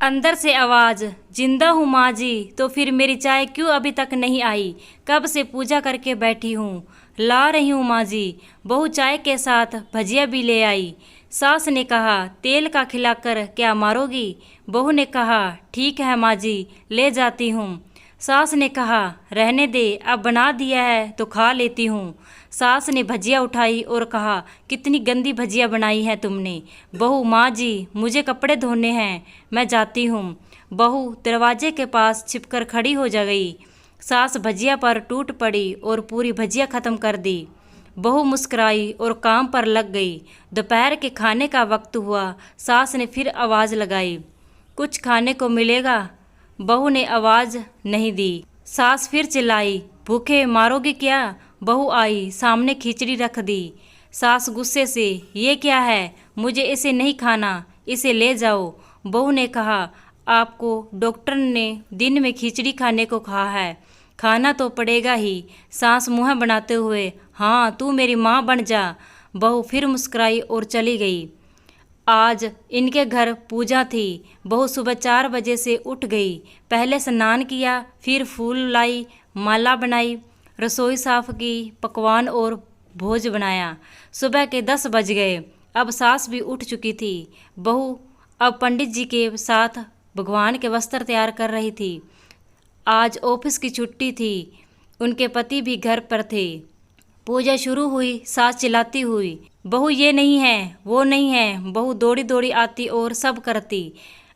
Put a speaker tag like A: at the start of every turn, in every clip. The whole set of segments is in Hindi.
A: अंदर से आवाज़, जिंदा हूँ माँ जी, तो फिर मेरी चाय क्यों अभी तक नहीं आई? कब से पूजा करके बैठी हूँ, ला रही हूँ माँ जी। बहू चाय के साथ भजिया भी ले आई। सास ने कहा, तेल का खिलाकर क्या मारोगी? बहू ने कहा, ठीक है माँ जी, ले जाती हूँ। सास ने कहा, रहने दे, अब बना दिया है तो खा लेती हूँ। सास ने भजिया उठाई और कहा, कितनी गंदी भजिया बनाई है तुमने। बहू, माँ जी, मुझे कपड़े धोने हैं, मैं जाती हूँ। बहू दरवाजे के पास छिपकर खड़ी हो जा गई। सास भजिया पर टूट पड़ी और पूरी भजिया ख़त्म कर दी। बहू मुस्कुराई और काम पर लग गई। दोपहर के खाने का वक्त हुआ। सास ने फिर आवाज़ लगाई, कुछ खाने को मिलेगा? बहू ने आवाज़ नहीं दी। सास फिर चिल्लाई, भूखे मारोगे क्या? बहू आई, सामने खिचड़ी रख दी। सास गुस्से से, ये क्या है? मुझे इसे नहीं खाना, इसे ले जाओ। बहू ने कहा, आपको डॉक्टर ने दिन में खिचड़ी खाने को कहा है, खाना तो पड़ेगा ही। सास मुँह बनाते हुए, हाँ तू मेरी माँ बन जा। बहू फिर मुस्कुराई और चली गई। आज इनके घर पूजा थी। बहू सुबह 4 बजे से उठ गई। पहले स्नान किया, फिर फूल लाई, माला बनाई, रसोई साफ की, पकवान और भोज बनाया। सुबह के 10 बज गए। अब सास भी उठ चुकी थी। बहू अब पंडित जी के साथ भगवान के वस्त्र तैयार कर रही थी। आज ऑफिस की छुट्टी थी। उनके पति भी घर पर थे। पूजा शुरू हुई। सास चिल्लाती हुई, बहू ये नहीं है, वो नहीं है। बहू दौड़ी दौड़ी आती और सब करती।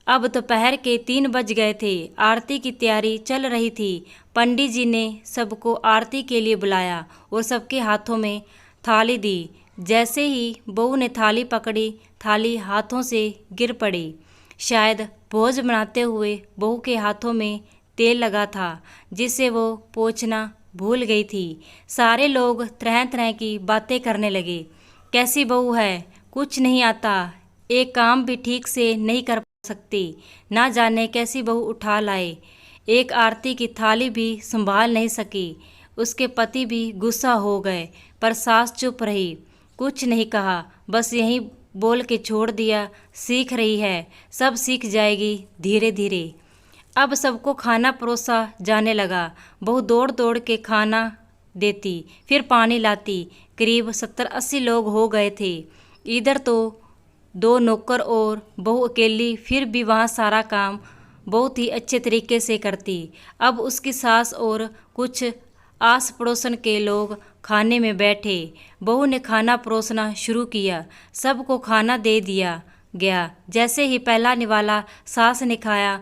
A: अब दोपहर के 3 बज गए थे। आरती की तैयारी चल रही थी। पंडित जी ने सबको आरती के लिए बुलाया और सबके हाथों में थाली दी। जैसे ही बहू ने थाली पकड़ी, थाली हाथों से गिर पड़ी। शायद भोज बनाते हुए बहू के हाथों में तेल लगा था, जिसे वो पोंछना भूल गई थी। सारे लोग तरह तरह की बातें करने लगे। कैसी बहू है, कुछ नहीं आता, एक काम भी ठीक से नहीं कर सकती, ना जाने कैसी बहू उठा लाए, एक आरती की थाली भी संभाल नहीं सकी। उसके पति भी गुस्सा हो गए, पर सास चुप रही, कुछ नहीं कहा, बस यही बोल के छोड़ दिया, सीख रही है, सब सीख जाएगी धीरे धीरे। अब सबको खाना परोसा जाने लगा। बहू दौड़ दौड़ के खाना देती, फिर पानी लाती। करीब 70-80 लोग हो गए थे। इधर तो 2 नौकर और बहू अकेली, फिर भी वहाँ सारा काम बहुत ही अच्छे तरीके से करती। अब उसकी सास और कुछ आस पड़ोसन के लोग खाने में बैठे। बहू ने खाना परोसना शुरू किया। सबको खाना दे दिया गया। जैसे ही पहला निवाला सास ने खाया,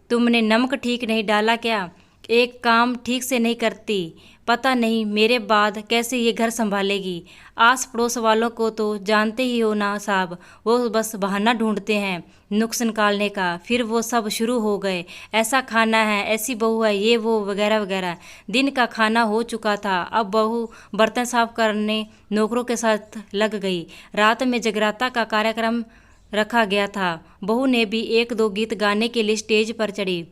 A: तुमने नमक ठीक नहीं डाला क्या? एक काम ठीक से नहीं करती, पता नहीं मेरे बाद कैसे ये घर संभालेगी। आस पड़ोस वालों को तो जानते ही हो ना साहब, वो बस बहाना ढूंढते हैं नुक्स निकालने का। फिर वो सब शुरू हो गए, ऐसा खाना है, ऐसी बहू है, ये वो वगैरह वगैरह। दिन का खाना हो चुका था। अब बहू बर्तन साफ करने नौकरों के साथ लग गई। रात में जगराता का कार्यक्रम रखा गया था। बहू ने भी 1-2 गीत गाने के लिए स्टेज पर चढ़ी।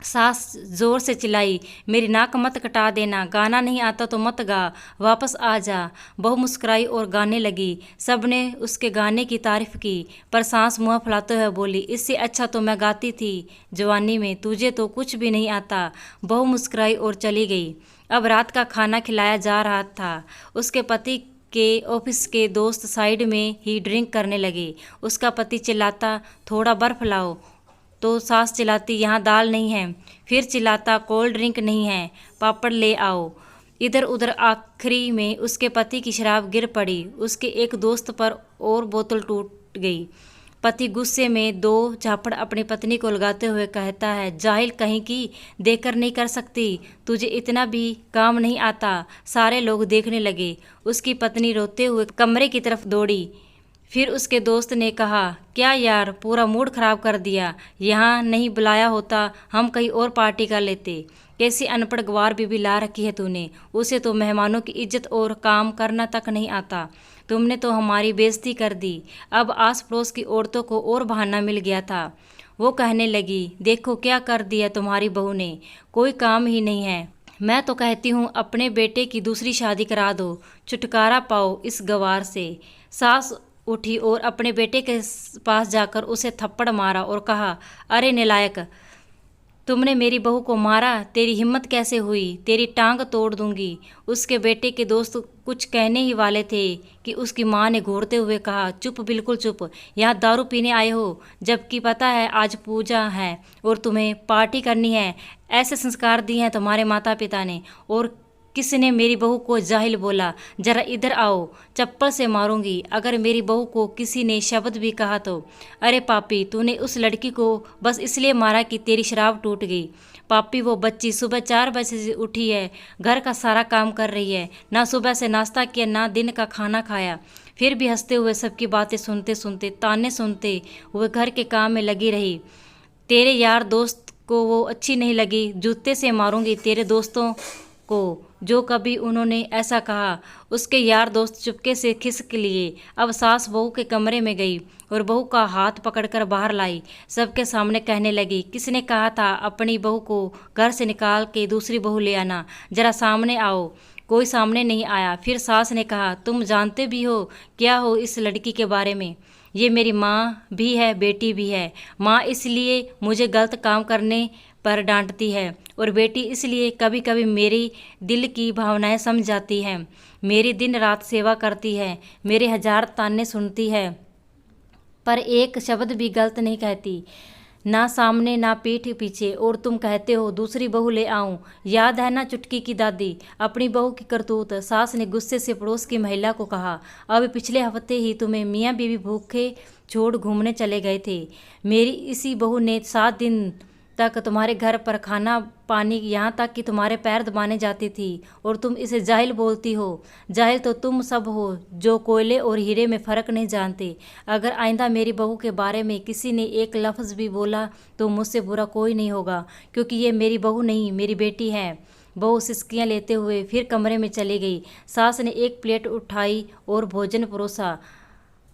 A: सास जोर से चिल्लाई, मेरी नाक मत कटा देना, गाना नहीं आता तो मत गा, वापस आ जा। बहू मुस्कुराई और गाने लगी। सबने उसके गाने की तारीफ की, पर सास मुँह फुलाते हुए बोली, इससे अच्छा तो मैं गाती थी जवानी में, तुझे तो कुछ भी नहीं आता। बहू मुस्कुराई और चली गई। अब रात का खाना खिलाया जा रहा था। उसके पति के ऑफिस के दोस्त साइड में ही ड्रिंक करने लगे। उसका पति चिल्लाता, थोड़ा बर्फ लाओ, तो सास चिल्लाती, यहाँ दाल नहीं है। फिर चिल्लाता, कोल्ड ड्रिंक नहीं है, पापड़ ले आओ। इधर उधर आखिरी में उसके पति की शराब गिर पड़ी। उसके एक दोस्त पर और बोतल टूट गई। पति गुस्से में 2 झापड़ अपनी पत्नी को लगाते हुए कहता है, जाहिल कहीं की, देखकर नहीं कर सकती, तुझे इतना भी काम नहीं आता। सारे लोग देखने लगे। उसकी पत्नी रोते हुए कमरे की तरफ दौड़ी। फिर उसके दोस्त ने कहा, क्या यार, पूरा मूड खराब कर दिया, यहाँ नहीं बुलाया होता, हम कहीं और पार्टी कर लेते। कैसी अनपढ़ गवार बीबी ला रखी है तूने, उसे तो मेहमानों की इज्जत और काम करना तक नहीं आता। तुमने तो हमारी बेइज्जती कर दी। अब आस पड़ोस की औरतों को और बहाना मिल गया था। वो कहने लगी, देखो क्या कर दिया तुम्हारी बहू ने, कोई काम ही नहीं है। मैं तो कहती हूँ अपने बेटे की दूसरी शादी करा दो, छुटकारा पाओ इस गवार से। सास उठी और अपने बेटे के पास जाकर उसे थप्पड़ मारा और कहा, अरे नालायक, तुमने मेरी बहू को मारा, तेरी हिम्मत कैसे हुई, तेरी टांग तोड़ दूंगी। उसके बेटे के दोस्त कुछ कहने ही वाले थे कि उसकी माँ ने घूरते हुए कहा, चुप, बिल्कुल चुप, यहाँ दारू पीने आए हो, जबकि पता है आज पूजा है और तुम्हें पार्टी करनी है। ऐसे संस्कार दिए हैं तुम्हारे माता पिता ने। और किसने मेरी बहू को जाहिल बोला, जरा इधर आओ, चप्पल से मारूंगी अगर मेरी बहू को किसी ने शब्द भी कहा तो। अरे पापी, तूने उस लड़की को बस इसलिए मारा कि तेरी शराब टूट गई। पापी, वो बच्ची सुबह 4 बजे से उठी है, घर का सारा काम कर रही है, ना सुबह से नाश्ता किया ना दिन का खाना खाया, फिर भी हंसते हुए सबकी बातें सुनते सुनते ताने सुनते हुए घर के काम में लगी रही। तेरे यार दोस्त को वो अच्छी नहीं लगी, जूते से मारूंगी तेरे दोस्तों को जो कभी उन्होंने ऐसा कहा। उसके यार दोस्त चुपके से खिसक लिए। अब सास बहू के कमरे में गई और बहू का हाथ पकड़कर बाहर लाई। सबके सामने कहने लगी, किसने कहा था अपनी बहू को घर से निकाल के दूसरी बहू ले आना, जरा सामने आओ। कोई सामने नहीं आया। फिर सास ने कहा, तुम जानते भी हो क्या हो इस लड़की के बारे में? ये मेरी माँ भी है, बेटी भी है। माँ इसलिए मुझे गलत काम करने पर डांटती है और बेटी इसलिए कभी कभी मेरी दिल की भावनाएं समझ जाती है। मेरी दिन रात सेवा करती है, मेरे 1000 ताने सुनती है, पर एक शब्द भी गलत नहीं कहती, ना सामने ना पीठ पीछे। और तुम कहते हो दूसरी बहू ले आऊं। याद है ना चुटकी की दादी, अपनी बहू की करतूत। सास ने गुस्से से पड़ोस की महिला को कहा, अब पिछले हफ्ते ही तुम्हें मियाँ बीवी भूखे छोड़ घूमने चले गए थे। मेरी इसी बहू ने 7 दिन तक तुम्हारे घर पर खाना पानी, यहाँ तक कि तुम्हारे पैर दबाने जाती थी, और तुम इसे जाहिल बोलती हो। जाहिल तो तुम सब हो जो कोयले और हीरे में फ़र्क नहीं जानते। अगर आइंदा मेरी बहू के बारे में किसी ने एक लफ्ज़ भी बोला तो मुझसे बुरा कोई नहीं होगा, क्योंकि ये मेरी बहू नहीं, मेरी बेटी है। बहू सिसकियाँ लेते हुए फिर कमरे में चली गई। सास ने एक प्लेट उठाई और भोजन परोसा,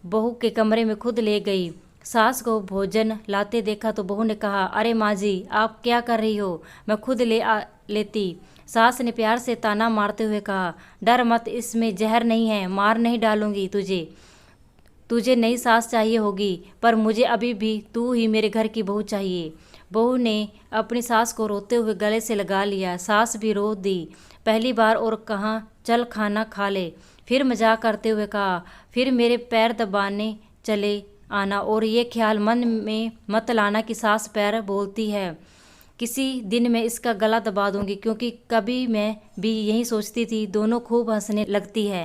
A: बहू के कमरे में खुद ले गई। सास को भोजन लाते देखा तो बहू ने कहा, अरे माँ जी, आप क्या कर रही हो, मैं खुद लेती। सास ने प्यार से ताना मारते हुए कहा, डर मत, इसमें जहर नहीं है, मार नहीं डालूंगी तुझे। तुझे नई सास चाहिए होगी, पर मुझे अभी भी तू ही मेरे घर की बहू चाहिए। बहू ने अपनी सास को रोते हुए गले से लगा लिया। सास भी रो दी पहली बार और कहा, चल खाना खा ले। फिर मजाक करते हुए कहा, फिर मेरे पैर दबाने चले आना, और ये ख्याल मन में मत लाना कि सास पैर बोलती है। किसी दिन मैं इसका गला दबा दूंगी, क्योंकि कभी मैं भी यही सोचती थी। दोनों खूब हंसने लगती है।